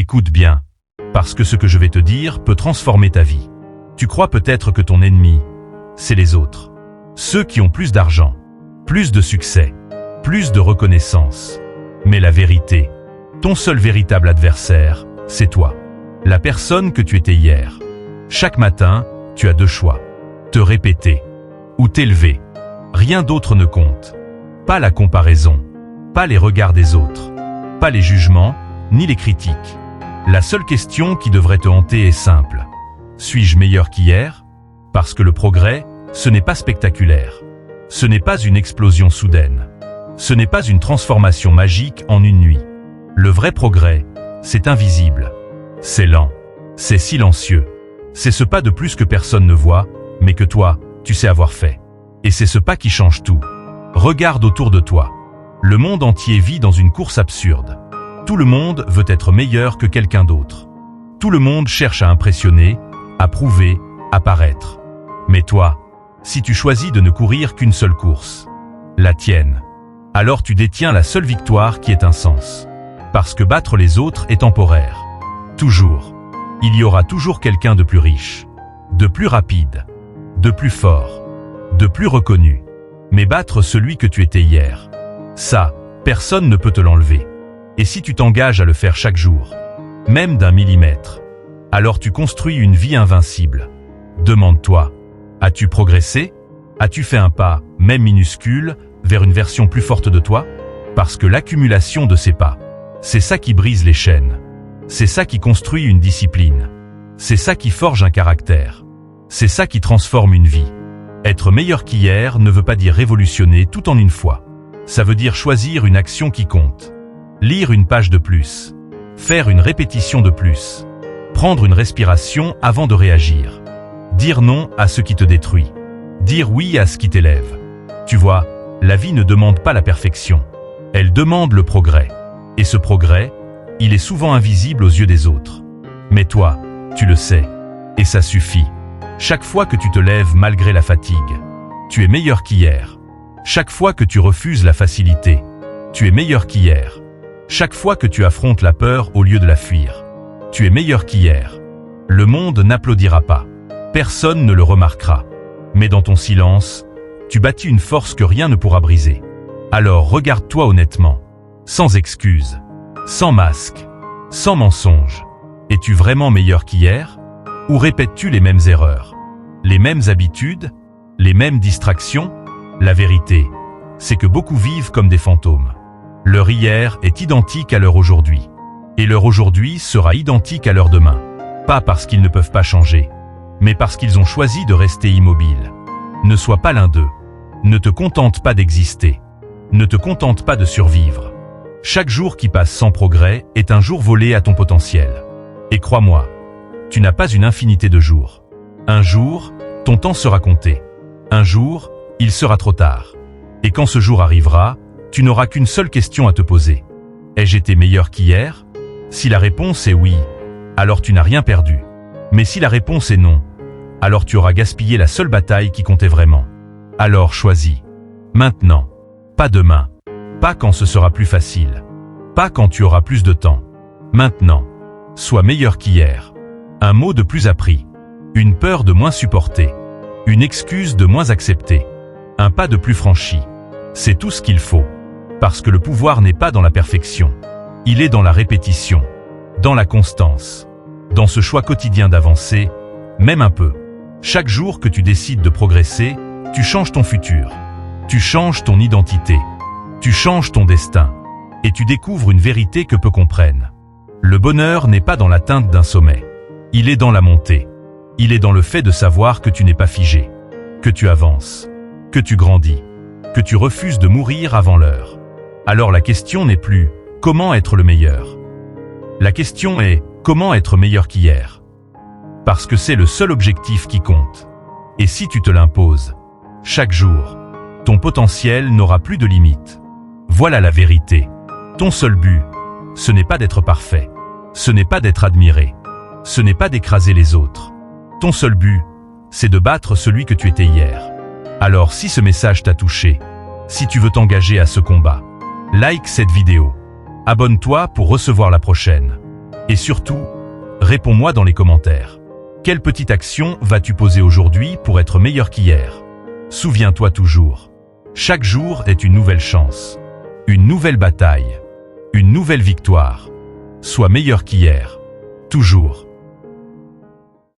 Écoute bien, parce que ce que je vais te dire peut transformer ta vie. Tu crois peut-être que ton ennemi, c'est les autres. Ceux qui ont plus d'argent, plus de succès, plus de reconnaissance. Mais la vérité, ton seul véritable adversaire, c'est toi. La personne que tu étais hier. Chaque matin, tu as deux choix. Te répéter ou t'élever. Rien d'autre ne compte. Pas la comparaison, pas les regards des autres, pas les jugements, ni les critiques. La seule question qui devrait te hanter est simple. Suis-je meilleur qu'hier? Parce que le progrès, ce n'est pas spectaculaire. Ce n'est pas une explosion soudaine. Ce n'est pas une transformation magique en une nuit. Le vrai progrès, c'est invisible. C'est lent. C'est silencieux. C'est ce pas de plus que personne ne voit, mais que toi, tu sais avoir fait. Et c'est ce pas qui change tout. Regarde autour de toi. Le monde entier vit dans une course absurde. Tout le monde veut être meilleur que quelqu'un d'autre. Tout le monde cherche à impressionner, à prouver, à paraître. Mais toi, si tu choisis de ne courir qu'une seule course, la tienne, alors tu détiens la seule victoire qui ait un sens. Parce que battre les autres est temporaire. Toujours. Il y aura toujours quelqu'un de plus riche, de plus rapide, de plus fort, de plus reconnu. Mais battre celui que tu étais hier, ça, personne ne peut te l'enlever. Et si tu t'engages à le faire chaque jour, même d'un millimètre, alors tu construis une vie invincible. Demande-toi, as-tu progressé? As-tu fait un pas, même minuscule, vers une version plus forte de toi? Parce que l'accumulation de ces pas, c'est ça qui brise les chaînes. C'est ça qui construit une discipline. C'est ça qui forge un caractère. C'est ça qui transforme une vie. Être meilleur qu'hier ne veut pas dire révolutionner tout en une fois. Ça veut dire choisir une action qui compte. Lire une page de plus. Faire une répétition de plus. Prendre une respiration avant de réagir. Dire non à ce qui te détruit. Dire oui à ce qui t'élève. Tu vois, la vie ne demande pas la perfection. Elle demande le progrès. Et ce progrès, il est souvent invisible aux yeux des autres. Mais toi, tu le sais. Et ça suffit. Chaque fois que tu te lèves malgré la fatigue, tu es meilleur qu'hier. Chaque fois que tu refuses la facilité, tu es meilleur qu'hier. Chaque fois que tu affrontes la peur au lieu de la fuir, tu es meilleur qu'hier. Le monde n'applaudira pas. Personne ne le remarquera. Mais dans ton silence, tu bâtis une force que rien ne pourra briser. Alors regarde-toi honnêtement, sans excuses, sans masque, sans mensonge. Es-tu vraiment meilleur qu'hier? Ou répètes-tu les mêmes erreurs, les mêmes habitudes, les mêmes distractions? La vérité, c'est que beaucoup vivent comme des fantômes. Leur hier est identique à leur aujourd'hui. Et leur aujourd'hui sera identique à leur demain. Pas parce qu'ils ne peuvent pas changer, mais parce qu'ils ont choisi de rester immobiles. Ne sois pas l'un d'eux. Ne te contente pas d'exister. Ne te contente pas de survivre. Chaque jour qui passe sans progrès est un jour volé à ton potentiel. Et crois-moi, tu n'as pas une infinité de jours. Un jour, ton temps sera compté. Un jour, il sera trop tard. Et quand ce jour arrivera, tu n'auras qu'une seule question à te poser. Ai-je été meilleur qu'hier? Si la réponse est oui, alors tu n'as rien perdu. Mais si la réponse est non, alors tu auras gaspillé la seule bataille qui comptait vraiment. Alors choisis. Maintenant. Pas demain. Pas quand ce sera plus facile. Pas quand tu auras plus de temps. Maintenant. Sois meilleur qu'hier. Un mot de plus appris. Une peur de moins supportée. Une excuse de moins acceptée. Un pas de plus franchi. C'est tout ce qu'il faut. Parce que le pouvoir n'est pas dans la perfection. Il est dans la répétition. Dans la constance. Dans ce choix quotidien d'avancer, même un peu. Chaque jour que tu décides de progresser, tu changes ton futur. Tu changes ton identité. Tu changes ton destin. Et tu découvres une vérité que peu comprennent. Le bonheur n'est pas dans l'atteinte d'un sommet. Il est dans la montée. Il est dans le fait de savoir que tu n'es pas figé. Que tu avances. Que tu grandis. Que tu refuses de mourir avant l'heure. Alors la question n'est plus « Comment être le meilleur ?» La question est « Comment être meilleur qu'hier ?» Parce que c'est le seul objectif qui compte. Et si tu te l'imposes, chaque jour, ton potentiel n'aura plus de limite. Voilà la vérité. Ton seul but, ce n'est pas d'être parfait. Ce n'est pas d'être admiré. Ce n'est pas d'écraser les autres. Ton seul but, c'est de battre celui que tu étais hier. Alors si ce message t'a touché, si tu veux t'engager à ce combat, like cette vidéo. Abonne-toi pour recevoir la prochaine. Et surtout, réponds-moi dans les commentaires. Quelle petite action vas-tu poser aujourd'hui pour être meilleur qu'hier? Souviens-toi toujours. Chaque jour est une nouvelle chance. Une nouvelle bataille. Une nouvelle victoire. Sois meilleur qu'hier. Toujours.